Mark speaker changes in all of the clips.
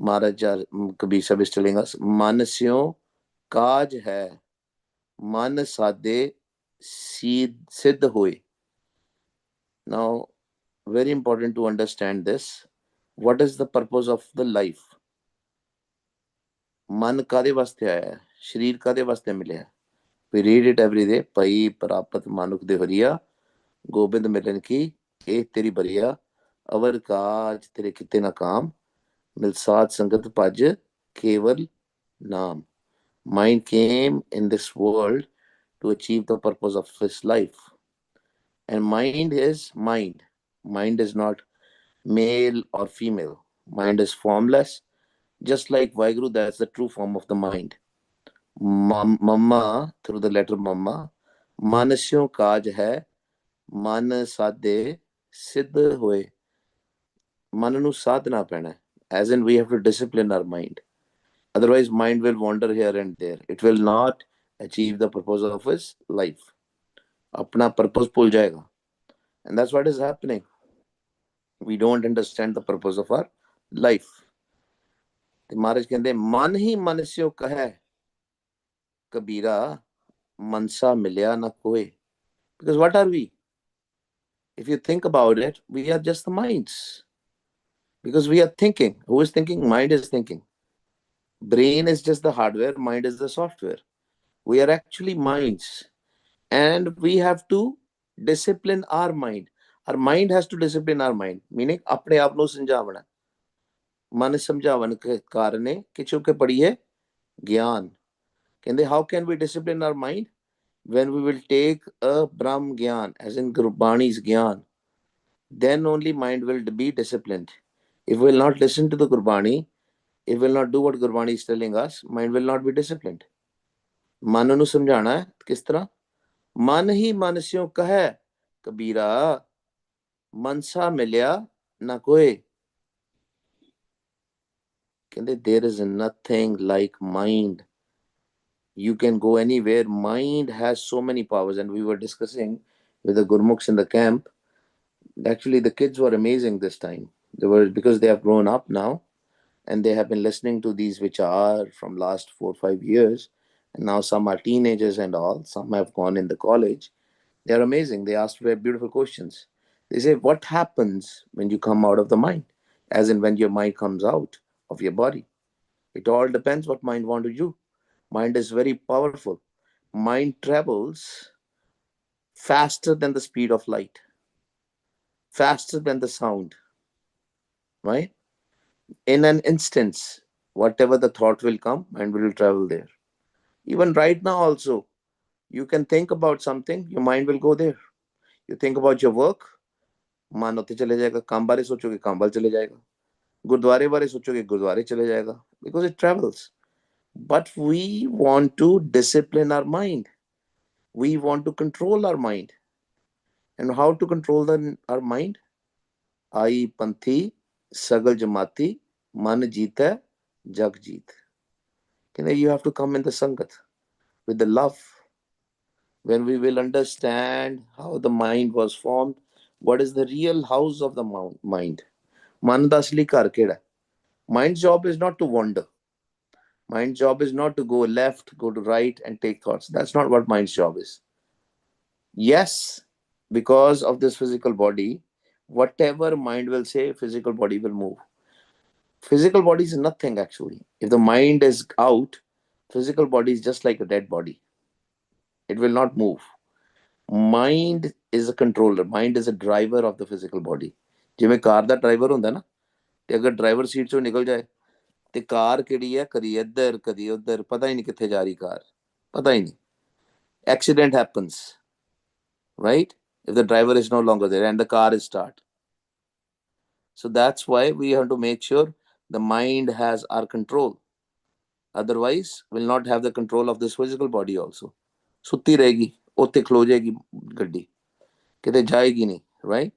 Speaker 1: महाराज कबीर साहब is telling us, मन स्यों काज है, मन साधे सिद्ध होए. Now, very important to understand this. What is the purpose of the life? मन कादे वास्ते आया है, शरीर कादे वास्ते मिले. We read it every day. पई प्रापत मानुख दे हरिया, गोबिंद मिलन की ए तेरी बरिया, अवर काज तेरे किते ना काम, मिल साध संगत भज केवल नाम. Mind came in this world to achieve the purpose of his life. And mind is mind. Mind is not male or female. Mind is formless. Just like Vaheguru, that's the true form of the mind. Mamma, through the letter Mamma, Manasyo kaj hai, मन साधे सिद्ध होए. मन ਨੂੰ ਸਾਧਨਾ ਪੈਣਾ, as in we have to discipline our mind. Otherwise, mind will wander here and there. It will not achieve the purpose of his life. अपना purpose भूल जाएगा. And that's what is happening. We don't understand the purpose of our life. ਤੇ ਮਹਾਰਾਜ ਕਹਿੰਦੇ ਮਨ ਹੀ ਮਨਸਿਓ ਕਹੈ ਕਬੀਰਾ ਮਨਸਾ ਮਿਲਿਆ ਨਾ ਕੋਏ. Because what are we? If you think about it, we are just the minds. Because we are thinking. Who is thinking? Mind is thinking. Brain is just the hardware, mind is the software. We are actually minds. And we have to discipline our mind. Our mind has to discipline our mind. Meaning, अपने आप ਨੂੰ ਸਮਝਾਵਣਾ. ਮਨ ਸਮਝਾਵਣ ਕਾਰਨੇ ਕਿਛੁ ਕੇ ਪੜੀਏ ਗਿਆਨ. ਕਹਿੰਦੇ how can we discipline our mind? When we will take a Brahm Gyan, as in Gurbani's Gyan, then only mind will be disciplined. If we will not listen to the Gurbani, if we will not do what Gurbani is telling us, mind will not be disciplined. ਮਨ ਨੂੰ ਸਮਝਾਣਾ ਹੈ ਕਿਸ ਤਰ੍ਹਾਂ? ਮਨ ਹੀ ਮਨ ਸਿਓ ਕਹੈ ਕਬੀਰਾ ਮਨਸਾ ਮਿਲਿਆ ਨਾ ਕੋਏ. ਕਹਿੰਦੇ there is nothing like mind. You can go anywhere. Mind has so many powers. And we were discussing with the Gurmukhs in the camp. Actually, the kids were amazing this time. Because they have grown up now and they have been listening to these which are from last 4 or 5 years. And now some are teenagers and all. Some have gone in the college. They are amazing. They asked very beautiful questions. They say, what happens when you come out of the mind? As in when your mind comes out of your body. It all depends what mind want to do. Mind is very powerful. Mind travels faster than the speed of light, faster than the sound, right? In an instance, whatever the thought will come, mind will travel there. Even right now also, you can think about something, your mind will go there. You think about your work, मन होते चले जाएगा. काम बारे सोचोगे काम बारे चले जाएगा. गुरुद्वारे बारे सोचोगे गुरुद्वारे चले जाएगा. Because it travels. But we want to discipline our mind. We want to control our mind. And how to control our mind? Ai panthi sagal jamati man jeeta jag jeet. You have to come in the sangat with the love. When we will understand how the mind was formed, what is the real house of the mind? Man da asli ghar kehda? Mind's job is not to wander. Mind's job is not to go left, go to right and take thoughts. That's not what mind's job is. Yes, because of this physical body, whatever mind will say, physical body will move. Physical body is nothing actually. If the mind is out, physical body is just like a dead body. It will not move. Mind is a controller. Mind is a driver of the physical body. ਜਿਵੇਂ ਕਾਰ ਦਾ driver ਹੁੰਦਾ ਨਾ, ਤੇ ਅਗਰ driver seat ਚੋਂ ਨਿਕਲ ਜਾਏ ਤੇ ਕਾਰ ਕਿਹੜੀ ਹੈ, ਕਦੀ ਇੱਧਰ ਕਦੀ ਉੱਧਰ, ਪਤਾ ਹੀ ਨਹੀਂ ਕਿੱਥੇ ਜਾ ਰਹੀ ਕਾਰ, ਪਤਾ ਹੀ ਨਹੀਂ. Accident happens, right? If the driver is no longer there and the car is start. So that's why we have to make sure the mind has our control. Otherwise, we'll not have the control of this physical body also. ਸੁੱਤੀ ਰਹੇਗੀ, ਉੱਥੇ ਖਲੋ ਜਾਏਗੀ ਗੱਡੀ, ਕਿਤੇ ਜਾਏਗੀ ਨਹੀਂ, right?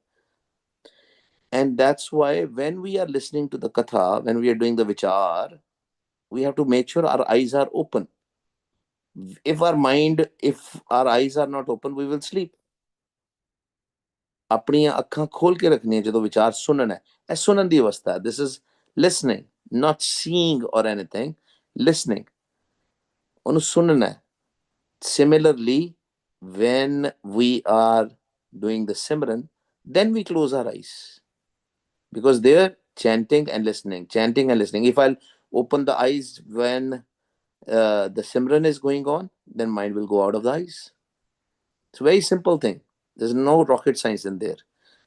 Speaker 1: And that's why when we are listening to the katha, when we are doing the vichar, we have to make sure our eyes are open. If our eyes are not open, we will sleep. ਆਪਣੀਆਂ ਅੱਖਾਂ ਖੋਲ ਕੇ ਰੱਖਣੀਆਂ ਜਦੋਂ ਵਿਚਾਰ ਸੁਣਨਾ ਹੈ. ਇਹ ਸੁਣਨ ਦੀ ਅਵਸਥਾ ਹੈ. This is Listening, not seeing or anything, listening. ਉਹਨੂੰ ਸੁਣਨਾ ਹੈ. Similarly, when we are doing the Simran, then we close our eyes because they're chanting and listening, chanting and listening. If I'll open the eyes when the Simran is going on, then mind will go out of the eyes. It's a very simple thing. There's no rocket science in there.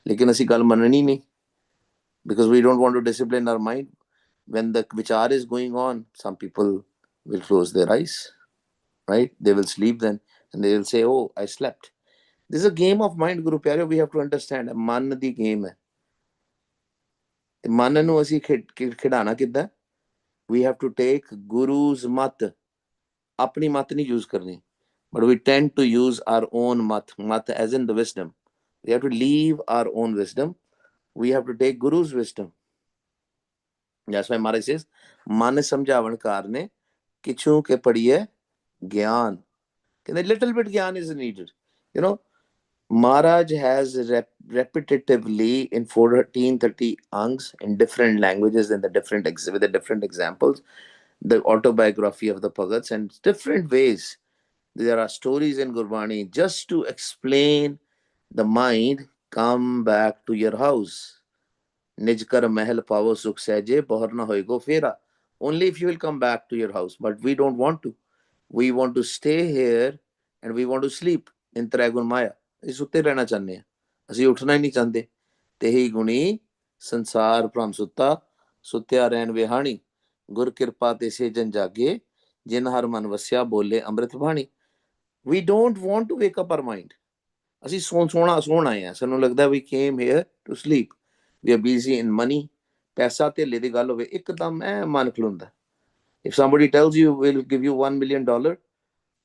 Speaker 1: लेकिन ਅਸੀਂ ਗੱਲ ਮੰਨਣੀ नहीं because we don't want to discipline our mind. When the vichar is going on, some people will close their eyes, right? They will sleep then and they will say, oh, I slept. This is a game of mind, Guru Pyare. We have to understand. Man the game ਹੈ. ਮਨ ਨੂੰ ਅਸੀਂ ਖਿਡਾਣਾ ਕਿੱਦਾਂ? We have to take Guru's mat. ਆਪਣੀ ਮਤ ਨਹੀਂ use ਕਰਨੀ. But we tend to use our own mat. Mat as in the wisdom. We have to leave our own wisdom. We have to take Guru's wisdom. That's why Maharaj says, ਮਨ ਸਮਝਾਵਣ ਕਾਰਨੇ ਕਿਛੂ ਕੇ ਪੜੀਏ ਗਿਆਨ. A little bit gyan is needed. You know, Maharaj has repetitively in 1430 angs in different languages and with the different examples, the autobiography of the Bhagats and different ways. There are stories in Gurbani just to explain the mind, come back to your house. Nijkar mahal pavo sukh sehje, bahar na hoego fera. Only if you will come back to your house. But we don't want to. We want to stay here and we want to sleep in Trigun Maya. ਅਸੀਂ ਸੁੱਤੇ ਰਹਿਣਾ ਚਾਹੁੰਦੇ ਹਾਂ, ਅਸੀਂ ਉੱਠਣਾ ਹੀ ਨਹੀਂ ਚਾਹੁੰਦੇ. ਤੇਹੀ ਗੁਣੀ ਸੰਸਾਰ ਭ੍ਰਮ ਸੁੱਤਾ, ਸੁੱਤਿਆ ਰਹਿਣ ਵਿਹਾਣੀ, ਗੁਰ ਕਿਰਪਾ ਤੇ ਸੇ ਜਨ ਜਾਗੇ, ਜਿਨ ਹਰ ਮਨ ਵਸਿਆ ਬੋਲੇ ਅੰਮ੍ਰਿਤ ਬਾਣੀ. We don't want to wake up our mind. ਅਸੀਂ ਸੌਣ ਆਏ ਹਾਂ. ਸਾਨੂੰ ਲੱਗਦਾ we came here to sleep. We are busy in money. ਪੈਸਾ ਧੇਲੇ ਦੀ ਗੱਲ ਹੋਵੇ, ਇੱਕਦਮ ਮਨ ਖਲੋਂਦਾ. If somebody tells you we'll give you $1 million,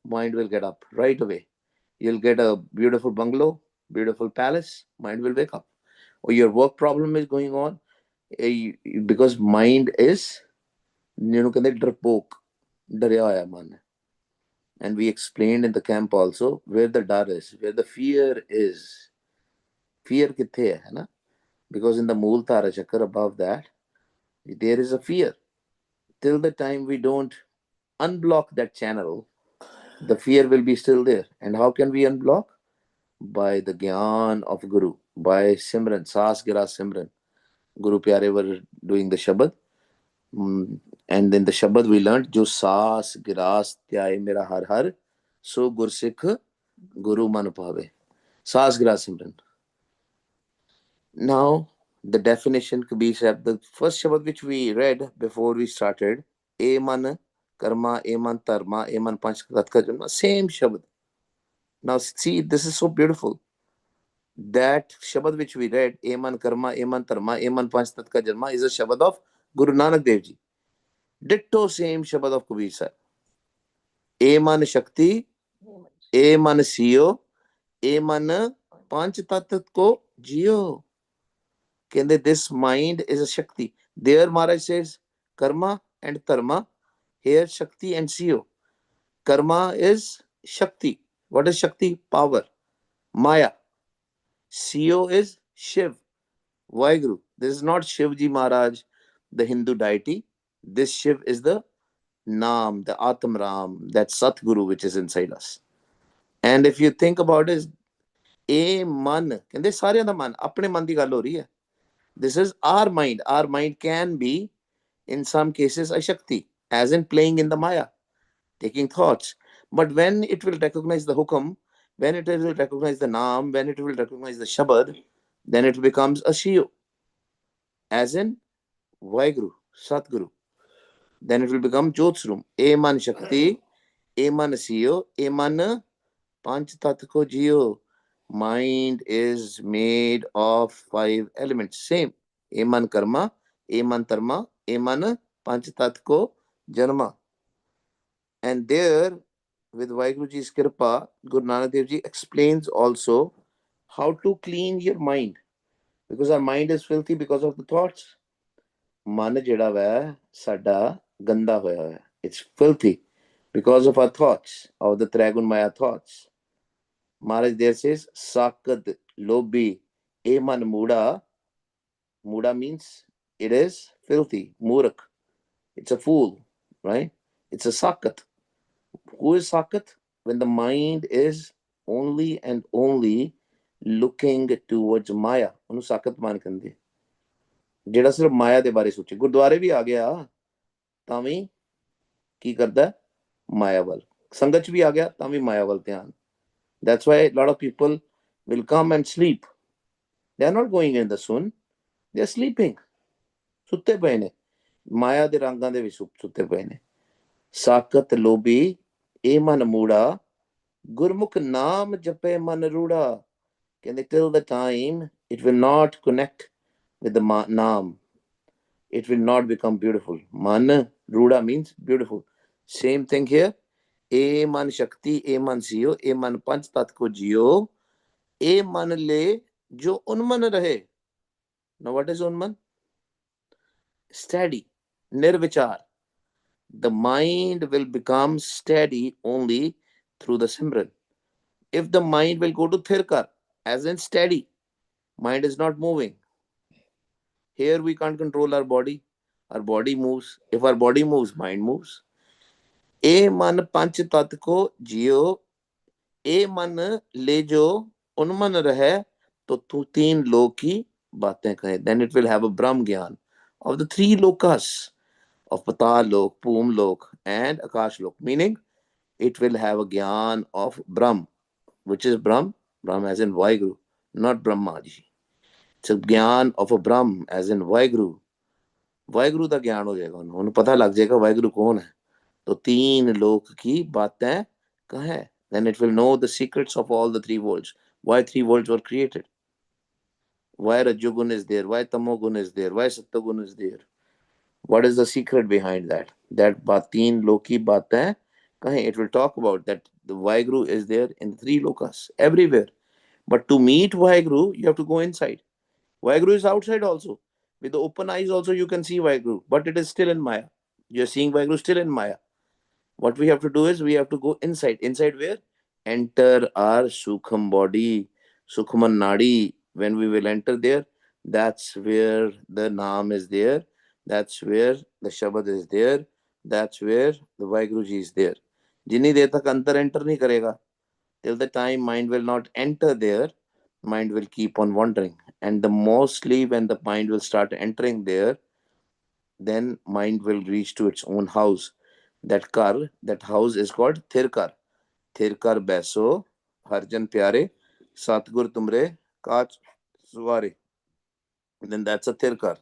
Speaker 1: mind will get up right away. You'll get a beautiful bungalow, beautiful palace, mind will wake up. Or your work problem is going on because mind is, ਕਹਿੰਦੇ ਡਰਪੋਕ, ਡਰਿਆ ਹੋਇਆ ਮਨ. And we explained in the camp also where the dar is, where the fear is. Fear kithe hai na? Because in the Mool Tara Chakra above that, there is a fear. Till the time we don't unblock that channel, the fear will be still there. And how can we unblock? By the Gyan of Guru, by Simran, Saas Gira Simran. Guru Pyare were doing the Shabad. And in the Shabad we learned, Jo Saas Giras Tyaye Mera Har Har, So Gur Sikh Guru Man Pave. Saas Gira Simran. Now, the definition could be said, the first Shabad which we read before we started, Eman Karma, Eman Tarma, Eman Panch Tatka Janma, same Shabad. Now, see, this is so beautiful. That Shabad which we read, Eman Karma, Eman Tarma, Eman Panch Tatka Janma, is a Shabad of GuruNanak Dev Ji. Ditto same Shabad of Kabir Sahib. Eman Shakti, Eman Siyo, Eman Panch Tatat Ko Jiyo. This mind is a Shakti. There Maharaj says Karma and Dharma. Here Shakti and Siyo. Karma is Shakti. What is Shakti? Power. Maya. Siyo is Shiv. Vaheguru. This is not Shivji Maharaj, the Hindu deity. This Shiv is the Naam, the Atmram, that Satguru which is inside us. And if you think about it, A man. This सारे दा मन, अपने मन दी गल हो रही है. This is our mind. Our mind can be, in some cases, a Shakti, as in playing in the Maya, taking thoughts. But when it will recognize the Hukam, when it will recognize the Naam, when it will recognize the Shabad, then it becomes a Shiyo, as in Vaheguru, Satguru. Then it will become Jyotsrum. Eman Shakti, Eman Siyo, Eman Panch Tat Ko Jiyo. Mind is made of 5 elements. Same. Eman Karma, Eman Dharma, Eman Panch Tat Ko Janma. And there, with Vaheguruji's Kripa, Guru Nanak Dev Ji explains also how to clean your mind. Because our mind is filthy because of the thoughts. Man jehda hai sada ganda hoya hai. It's filthy because of our thoughts, of the Trigun Maya thoughts. Maharaj there says, Sakad Lobi Eman Muda. Muda means it is filthy, murak. It's a fool, right? It's a sakat. Who is sakat? When the mind is only and only looking towards Maya. ਉਹਨੂੰ ਸਾਕਤ ਮਾਨ ਕਹਿੰਦੇ, ਜਿਹੜਾ ਸਿਰਫ ਮਾਇਆ ਦੇ ਬਾਰੇ ਸੋਚੇ। ਗੁਰਦੁਆਰੇ ਵੀ ਆ ਗਿਆ ਤਾਂ ਵੀ ਕੀ ਕਰਦਾ, ਮਾਇਆ ਵੱਲ। ਸੰਗਤ ਚ ਵੀ ਆ ਗਿਆ ਤਾਂ ਵੀ ਮਾਇਆ ਵੱਲ ਧਿਆਨ। That's why a lot of people will come and sleep. They are not going in the sun. They are sleeping. ਸੁੱਤੇ ਪਏ ਨੇ, ਮਾਇਆ ਦੇ ਰੰਗਾਂ ਦੇ ਵਿੱਚ ਸੁੱਤੇ ਪਏ ਨੇ। ਸਾਕਤ ਲੋਭੀ ਇਹ ਮਨ ਮੂੜਾ, ਗੁਰਮੁਖ ਨਾਮ ਜਪੇ ਮਨ ਰੂੜਾ। ਕਹਿੰਦੇ till the time it will not connect with the naam, it will not become beautiful. Man ruda means beautiful. Same thing here. E man shakti, e man siyo, e man panch tat ko jiyo, e man le jo unman rahe. Now what is unman? Steady, nirvichar. The mind will become steady only through the simran. If the mind will go to thirkar, as in steady, mind is not moving. Here we can't control our body. Our body moves. If our body moves, mind moves. ए मन पंच तत्व को जियो, ए मन ले जो उन्मन रहे, तो तू तीन लोक की बातें कहे। Then it will have a Brahm Gyan of the three lokas of Patal Lok, Poom Lok, and Akash Lok. Meaning, it will have a Gyan of Brahm. Which is Brahm? Brahm as in Vaiguru, not Brahmaji. It's a Gyan of a Brahm as in Vaiguru. Waheguru का ज्ञान हो जाएगा, उन्हें पता लग जाएगा वाहिगुरु कौन है। तो तीन लोक की बातें कहें। Then it will know the secrets of all the three worlds. Why three worlds were created? Why Rajogun is there? Why Tamogun is there? Why Sattagun is there? What is the secret behind that? That teen loki batein kahin. It will talk about that the Vaiguru is there in three lokas, everywhere. But to meet Vaiguru, you have to go inside. Vaiguru is outside also. With the open eyes also you can see Vaiguru, but it is still in Maya. You are seeing Vaiguru still in Maya. What we have to do is we have to go inside. Inside where? Enter our Sukham body, Sukhaman Nadi. When we will enter there, that's where the Naam is there. That's where the Shabad is there. That's where the Vaiguruji is there. Jinni der tak antar enter nahi karega, till the time mind will not enter there, mind will keep on wandering. And the mostly when the mind will start entering there, then mind will reach to its own house. That house is called Thirkar. Thirkar Beso, Harjan Pyare, Satgur Tumre, Kach Suware. Then that's a Thirkar.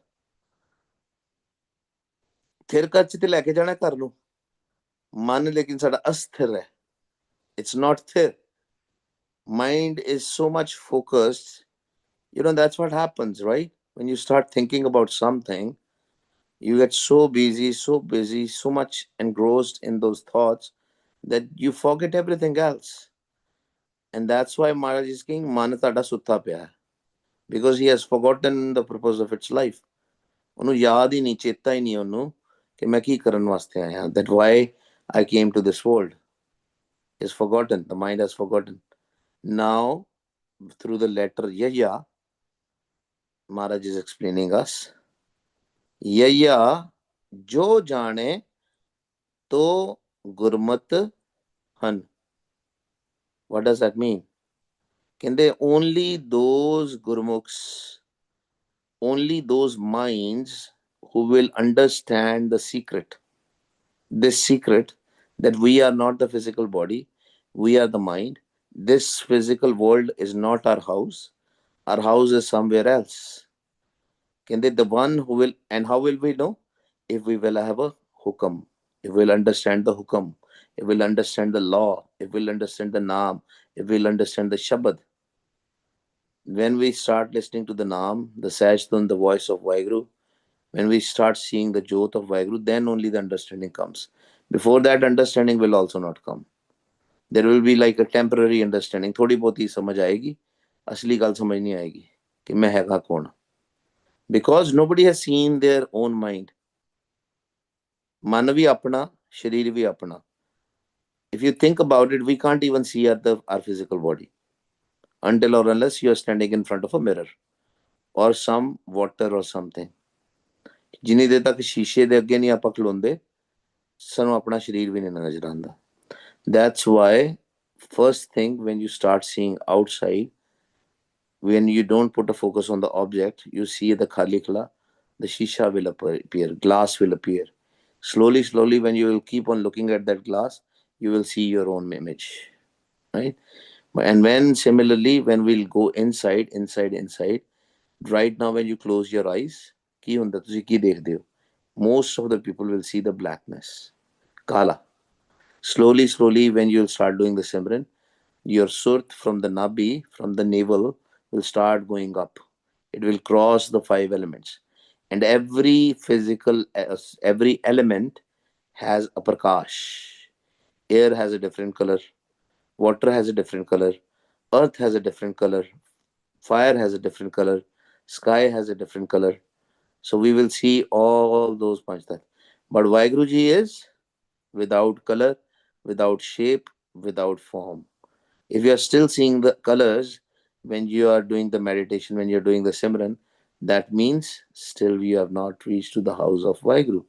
Speaker 1: Thirkar chite leke jana kar lo. Man lekin sada asthir hai. It's not thir. Mind is so much focused. That's what happens, right? When you start thinking about something, you get so busy, so much engrossed in those thoughts that you forget everything else. And that's why Maharaj is saying, Manatada Sutta Pya, because he has forgotten the purpose of its life. ਉਹਨੂੰ ਯਾਦ ਹੀ ਨਹੀਂ, ਚੇਤਾ ਹੀ ਨਹੀਂ ਉਹਨੂੰ ਕਿ ਮੈਂ ਕੀ ਕਰਨ ਵਾਸਤੇ ਆਇਆ, that why I came to this world is forgotten. The mind has forgotten. Now, through the letter Yaya, Maharaj is explaining us, Yaya jo jane to gurmat han. What does that mean? Can they only those gurmukhs, only those minds who will understand the secret, this secret that we are not the physical body, we are the mind. This physical world is not our house is somewhere else. Can they, the one who will, and how will we know? If we will have a hukam, if we'll understand the hukam, if we'll understand the law, if we'll understand the naam, if we'll understand the shabad. When we start listening to the naam, the sajtun, the voice of Vaiguru, when we start seeing the jot of Vaiguru, then only the understanding comes. Before that, understanding will also not come. There will be like a temporary understanding. थोड़ी बहुत ही समझ आएगी, असली गल समझ नहीं आएगी कि मैं हैगा कौन. Because nobody has seen their own mind. मन भी अपना, शरीर भी अपना. If you think about it, we can't even see our physical body until or unless you are standing in front of a mirror or some water or something. जिन्नी देर तक शीशे दे अगे नहीं आपां खलोंदे सानू अपना शरीर भी नहीं नजर आंदा. That's why first thing when you start seeing outside, when you don't put a focus on the object, you see the khali khala, the shisha will appear, glass will appear. Slowly, slowly, when you will keep on looking at that glass, you will see your own image, right? And when similarly, when we'll go inside, right now, when you close your eyes, ਕੀ ਹੁੰਦਾ ਤੁਸੀਂ ਕੀ ਦੇਖਦੇ ਹੋ? Most of the people will see the blackness, kala. Slowly, slowly, when you'll start doing the Simran, your surt from the nabi, from the navel, will start going up. It will cross the five elements. And every element has a prakash. Air has a different color, water has a different color, earth has a different color, fire has a different color, sky has a different color. So we will see all those panchtat. But Vaiguruji is without color, without shape, without form. If you are still seeing the colors when you are doing the meditation, when you're doing the Simran, that means still you have not reached to the house of Vaiguru.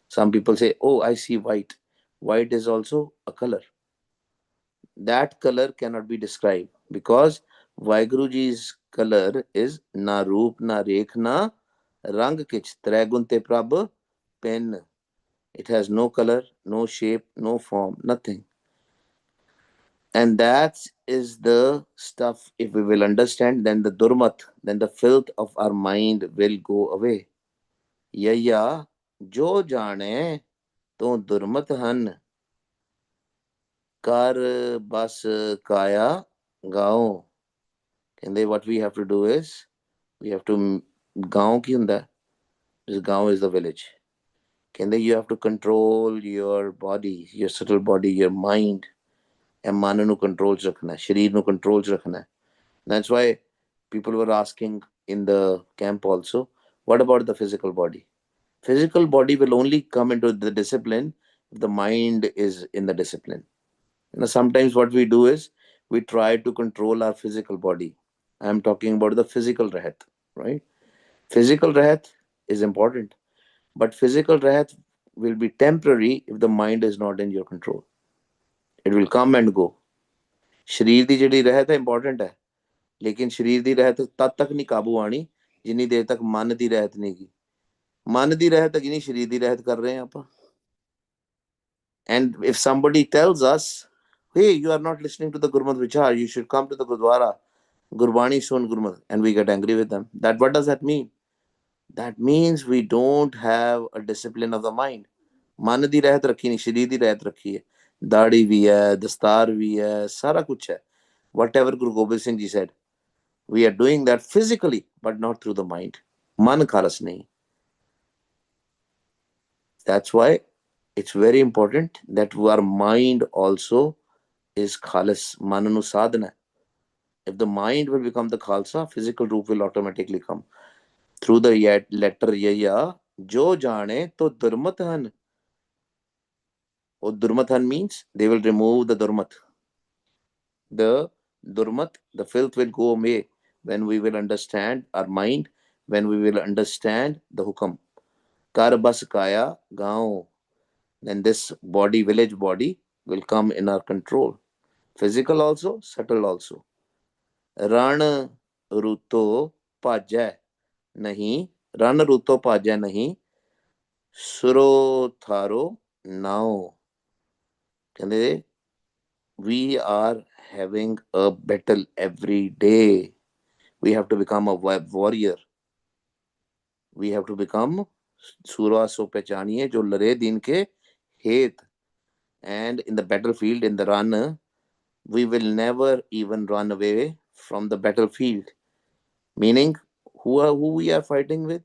Speaker 1: Some people say, oh, I see white. White is also a color. That color cannot be described because Vaiguruji's color is na roop, na rekh, na rang kich, tragunte prabh pen. It has no color, no shape, no form, nothing. And that is the stuff, if we will understand, then the durmat, then the filth of our mind will go away. Yaya, jo jane, to durmat han, kar bas kaya gao. And then what we have to do is, we have to, gaon ki hunda? This gaon is the village. ਕਹਿੰਦੇ you have to control your body, your subtle body, your mind. ਇਹ ਮਨ ਨੂੰ control 'ਚ ਰੱਖਣਾ, ਸਰੀਰ ਨੂੰ control 'ਚ ਰੱਖਣਾ. That's why people were asking in the camp also, what about the physical body? Physical body will only come into the discipline if the mind is in the discipline. Sometimes what we do is we try to control our physical body. I am talking about the physical rahat, right? Physical rahat is important, but physical rahat will be temporary if the mind is not in your control. It will come and go. ਸਰੀਰ ਦੀ ਜਿਹੜੀ ਰਹਿਤ ਹੈ important ਹੈ, ਲੇਕਿਨ ਸਰੀਰ ਦੀ ਰਹਿਤ ਤਦ ਤੱਕ ਨਹੀਂ ਕਾਬੂ ਆਣੀ ਜਿੰਨੀ ਦੇਰ ਤੱਕ ਮਨ ਦੀ ਰਹਿਤ ਨਹੀਂ ਗੀ. ਮਨ ਦੀ ਰਹਿਤ ਹੈਗੀ ਨਹੀਂ, ਸਰੀਰ ਦੀ ਰਹਿਤ ਕਰ ਰਹੇ ਹਾਂ ਆਪਾਂ. And if somebody tells us, hey, you are not listening to the Gurmat Vichar, you should come to the Gurdwara, Gurbani Sun Gurmat, and we get angry with them. What does that mean? That means we don't have a discipline of the mind. ਮਨ ਦੀ ਰਹਿਤ ਰੱਖੀ ਨਹੀਂ, ਸਰੀਰ ਦੀ ਰਹਿਤ ਰੱਖੀ ਹੈ. ਦਾੜੀ ਵੀ ਹੈ, ਦਸਤਾਰ ਵੀ ਹੈ, ਸਾਰਾ ਕੁਛ ਹੈ. Whatever Guru Gobind Singh Ji said, we are doing that physically, but not through the mind. Man khalas nahi. That's why it's very important that our mind also is khalas, mananu sadhana. If the mind will become the khalsa, physical roop will automatically come. Through the letter yaya, jo jane to durmathan. What durmathan means? They will remove the durmat. The durmat, the filth will go away when we will understand our mind, when we will understand the hukam. Kar bas kaya gaon. Then this body, village body, will come in our control. Physical also, subtle also. Ran ruto pajai nahi. Ran ruto pajai nahi. Suro tharo now. We are having a battle every day. We have to become a warrior. We have to become Surah so pehchaniye jo lare din ke het. And in the battlefield, in the run, we will never even run away from the battlefield. Meaning, who we are fighting with?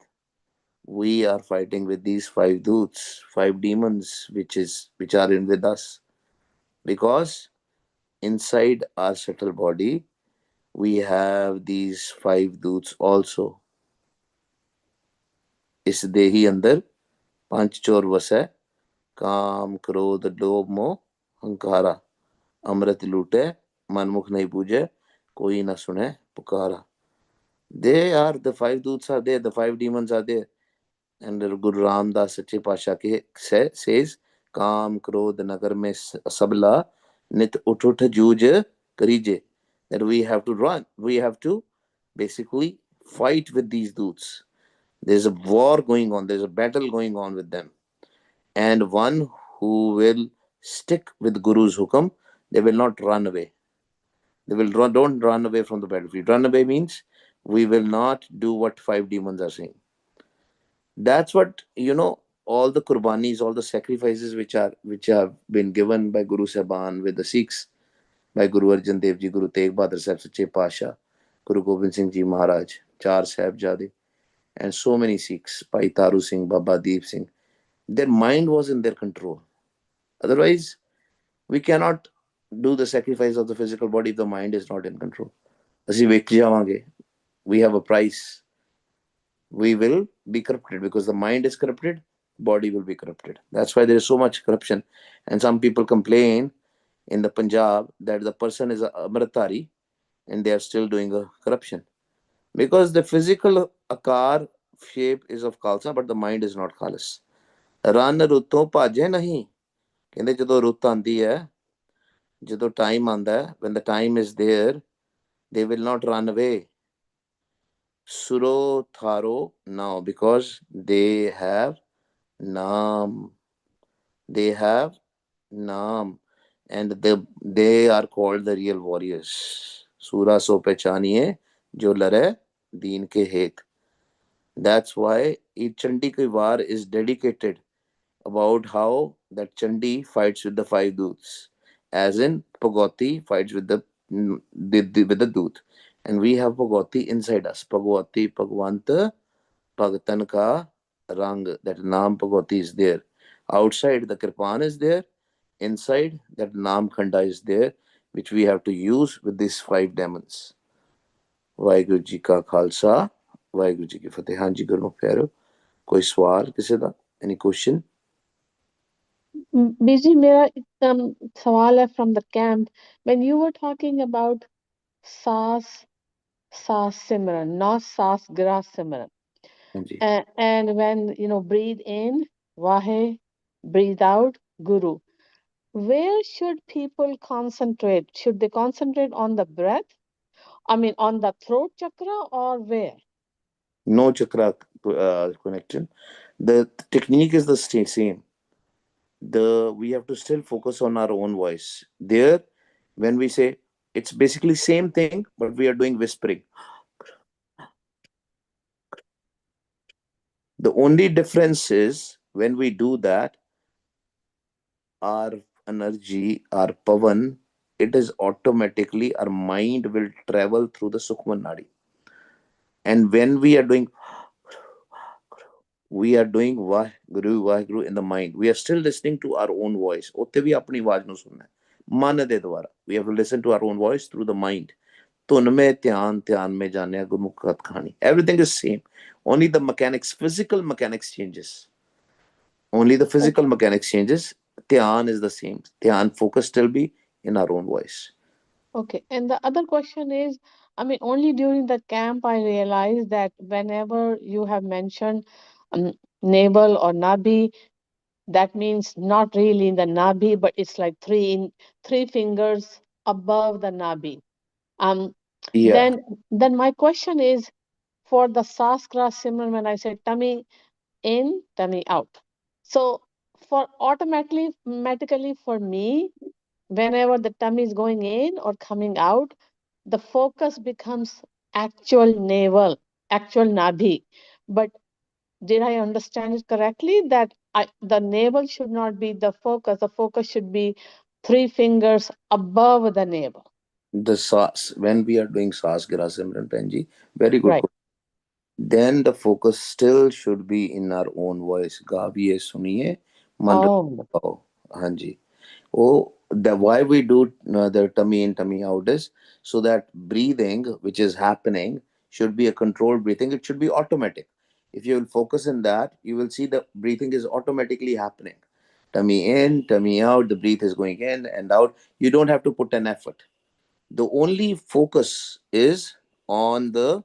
Speaker 1: We are fighting with these five doots, five demons, which are in with us. Because inside our subtle body, we have these five doots also. इस देही अंदर पांच चोर वसै, काम क्रोध लोभ मोह हंकारा. अमृत लूटे मनमुख नहीं पूजे, कोई ना सुने पुकारा. They are the five doots are there, the five demons are there. And Guru Ramdas Sache Pasha says, Kam Krodh Nagar mein sabla nit utut juj karije. That we have to run. We have to basically fight with these doots. There's a war going on. There's a battle going on with them. And one who will stick with Guru's hukam, they will not run away. They will run, don't run away from the battlefield. Run away means we will not do what five demons are saying. That's what, all the qurbanis, all the sacrifices which have been given by Guru Saban with the Sikhs, by Guru Arjan Dev Ji, Guru Tegh Bahadur Sahib Sache Pasha, Guru Gobind Singh Ji Maharaj, Char Sahibzade, and so many Sikhs, Pai Taru Singh, Baba Deep Singh. Their mind was in their control. Otherwise, we cannot do the sacrifice of the physical body if the mind is not in control. ਅਸੀਂ ਵੇਖ ਜਾਵਾਂਗੇ, we have a price. We will be corrupted because the mind is corrupted, body will be corrupted. That's why there is so much corruption. And some people complain in the Punjab that the person is a Amritari and they are still doing a corruption. Because the physical akar shape is of Khalsa, but the mind is not Khalis. ਰਨ ਰੁੱਤੋਂ ਭਾਜੇ ਨਹੀਂ, ਕਹਿੰਦੇ ਜਦੋਂ ਰੁੱਤ ਆਉਂਦੀ ਹੈ, ਜਦੋਂ time ਆਉਂਦਾ ਹੈ, when the time is there, they will not run away. Suro Tharo now, because they have Naam. They have Naam. And they are called the real warriors. Sura so pehchaniye jo lare deen ke het. That's why each Chandi ki war is dedicated about how that Chandi fights with the five doots. As in Pagoti fights with with the doot. And we have Pagoti inside us. Pagoti, Pagwant, Pagatan ka Rang. That Naam Pagoti is there. Outside the Kirpan is there. Inside that Naam Khanda is there, which we have to use with these five demons. Vaheguru Ji ka Khalsa, Vaheguru Ji ki Fateh. हाँ जी गुरमुख प्यारो, कोई सवाल किसी का? Any question?
Speaker 2: बीजी मेरा सवाल है from the camp. When you were talking about सास सास simran, not सास gra simran,
Speaker 1: हाँ जी.
Speaker 2: and when breathe in wahe, breathe out guru, where should people concentrate? Should they concentrate on the breath, I mean on the throat chakra, or where?
Speaker 1: No chakra connection. The technique is the same. We have to still focus on our own voice. There, when we say, it's basically same thing, but we are doing whispering. The only difference is when we do that, our energy, our pavan, it is automatically, our mind will travel through the Sukhman Nadi. And when we are doing Vahguru in the mind, we are still listening to our own voice. ਉੱਥੇ ਵੀ ਆਪਣੀ ਆਵਾਜ਼ ਨੂੰ ਸੁਣਨਾ ਹੈ, ਮਨ ਦੇ ਦੁਆਰਾ. We have to listen to our own voice through the mind. ਧੁਨ ਮੇ ਧਿਆਨ ਧਿਆਨ ਮੇ ਜਾਣਿਆ ਗੁਰਮੁਖ ਕਥ ਕਹਾਣੀ. Everything is same. Only the mechanics, physical mechanics changes. Only the physical mechanics changes. Dhyan is the same. Dhyan focus still be in our own voice.
Speaker 2: Okay, and the other question is, I mean, only during the camp I realized that whenever you have mentioned navel or nabi, that means not really in the nabi, but it's like three fingers above the nabi. Um,
Speaker 1: Yeah.
Speaker 2: then my question is, for the saskra simran, when I say tummy in, tummy out. So for automatically for me, whenever the tummy is going in or coming out, the focus becomes actual navel, actual nabi. But did I understand it correctly that the navel should not be the focus? The focus should be three fingers above the navel.
Speaker 1: The sas, when we are doing sas gira simran penji, very good.
Speaker 2: Right.
Speaker 1: Then the focus still should be in our own voice. Gaviye suniye man
Speaker 2: Oh,
Speaker 1: rao. Hanji. Oh, the why we do the tummy in tummy out is so that breathing which is happening should be a controlled breathing. It should be automatic. If you will focus in that, you will see the breathing is automatically happening. Tummy in, tummy out, the breath is going in and out. You don't have to put an effort. The only focus is on the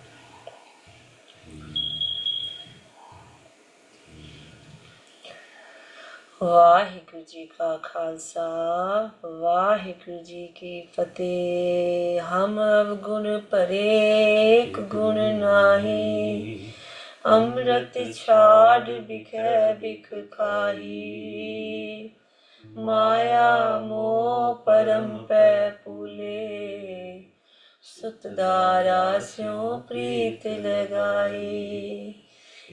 Speaker 3: Waheguru ji ਕਾ ਖਾਲਸਾ ਵਾਹਿਗੁਰੂ ਜੀ ਕੀ ਫਤਿਹ। ਹਮ ਅਵਗੁਣ ਭਰੇ ਏਕ ਗੁਣ ਨਾਹੀ, ਅੰਮ੍ਰਿਤ ਛਾੜ ਬਿਖੈ ਬਿਖ ਖਾਹੀ। ਮਾਇਆ ਮੋਹ ਪਰਮ ਪੈ ਪੂਲੇ, ਸੁਤਦਾਰਾ ਸਿਉ ਪ੍ਰੀਤ ਲਗਾਈ।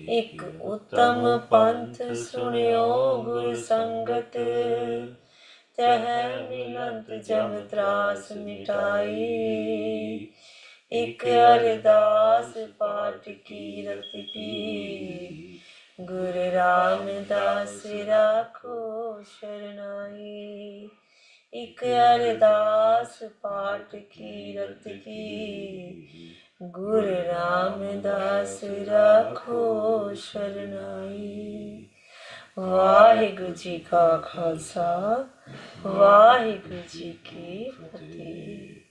Speaker 3: ਇਕ ਉਤਮ ਪੰਥ ਸੁਣਿਓ ਗੁਰ ਸੰਗਤ, ਤਹ ਮਿਲੰਤ ਜਮ ਤਰਾਸ ਮਿਟਾਈ। ਇਕ ਅਰਦਾਸ ਪਾਠ ਕੀਰਤ ਕੀ, ਗੁਰ ਰਾਮਦਾਸ ਰਾਖੋ ਸ਼ਰਨਾਈ। ਇਕ ਅਰਦਾਸ ਪਾਠ ਕੀਰਤ ਕੀ, ਗੁਰ ਰਾਮਦਾਸ ਰਾਖੋ ਸ਼ਰਨਾਈ। ਵਾਹਿਗੁਰੂ ਜੀ ਕਾ ਖਾਲਸਾ ਵਾਹਿਗੁਰੂ ਜੀ ਕੀ ਫਤਿਹ।